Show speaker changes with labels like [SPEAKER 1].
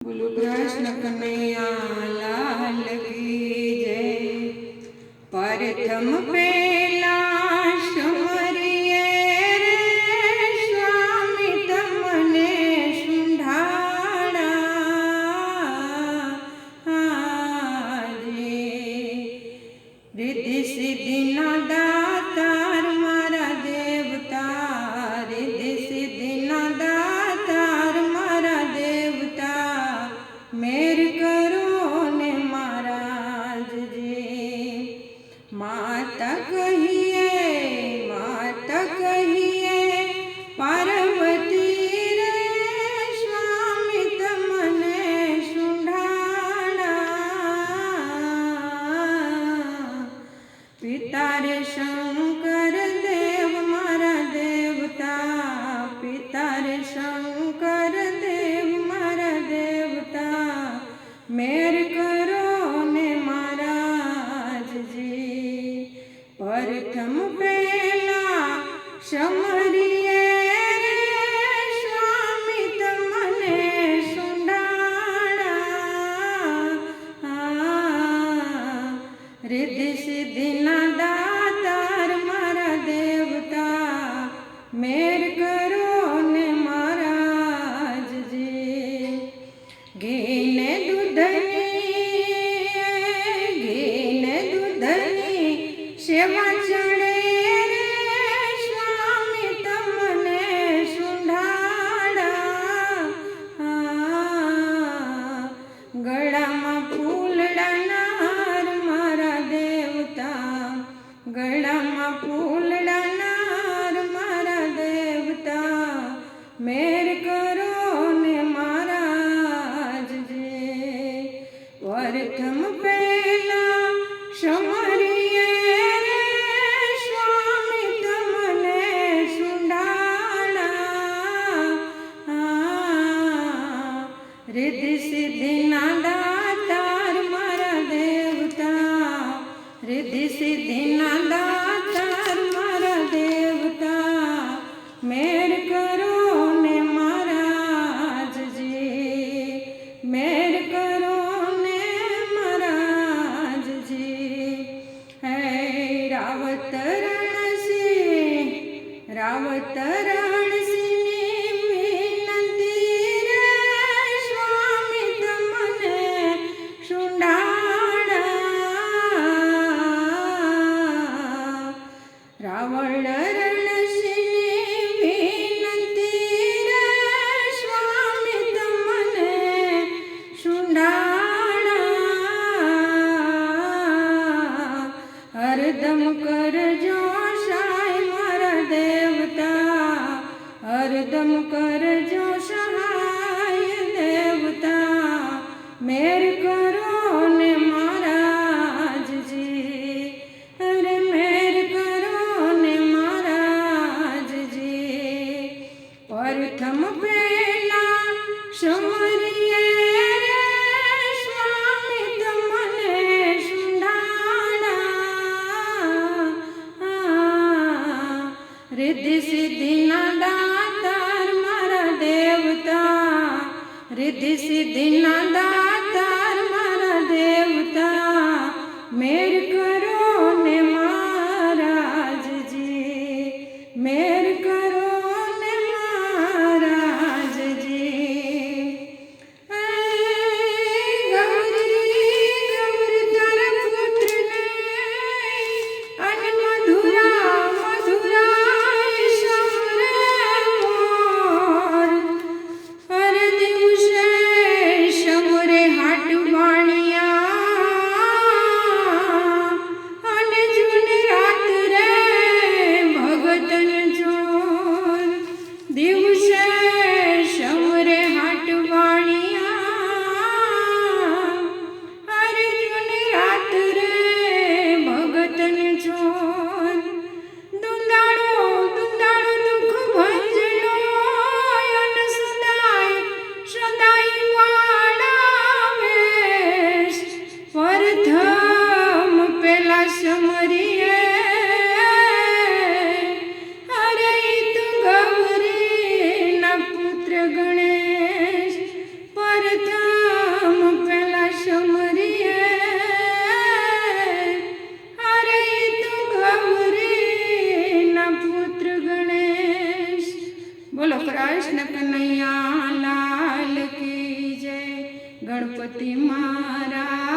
[SPEAKER 1] बोलो कृष्ण कन्हैया लाल की जय। प्रथम पेला समरिए रे स्वामी तमने सुंढाड़ा हाजे। रिद्धि सिद्धि ना दातार मारा देवता, रिद्धि सिद्धि ना दातार मारा देवता, मेर करो ने महाराज जी। माता कहिए पार्वती रे स्वामी तमने सुंढाड़ा। पिता रे शंकर देव मारा देवता, पिता रे शंकर देव मारा देवता, मेर करो ने महाराज जी। प्रथम पेला समरिए रे स्वामी तमने सुंढाड़ा। रिद्धि सिद्धि ना दातार मारा देवता, मेर करो ने महाराज जी। घीने दूधनी सेवा चढ़े रे स्वामी तमने सुंढाड़ा। गळाમાં ફૂલડા નાર મારા દેવતા, ગળામાં ફૂલડા નાર મારા દેવતા, મેર કરો ને महाराज जी। प्रथम पेला समरिए रे स्वामी तमने सुंढाड़ा। रिद्धि सिद्धि ना दातार मारा देवता, रिद्धि सिद्धि ना दातार मारा देवता, मेर करो ने महाराज जी, मेर करो ने महाराज जी। है रावत रणसिंह विनती रे स्वामी तमने सुंढाड़ा। रावण रणसिंह विनती रे स्वामी तमने सुंढाड़ा। हरदम करजो सहाय मारा देवता, हरदम करजो सहाय देवता, मेर करो ने महाराज जी। अरे मेर करो ने महाराज जी। प्रथम पेला समरिए रे स्वामी तमने सुंढाड़ा। रिद्धि सिद्धि ना दातार मारा देवता, रिद्धि सिद्धि ना दातार मारा देवता, मेर करो ने महाराज जी, मेर करो ने महाराज जी। गौरी तारा पुत्र ने अन मधुरा समरे मोर। हर दिवसे समरे हाट वाणिया, કૃષ્ણ કનૈયા લાલ કી જય. ગણપતિ મહારાજ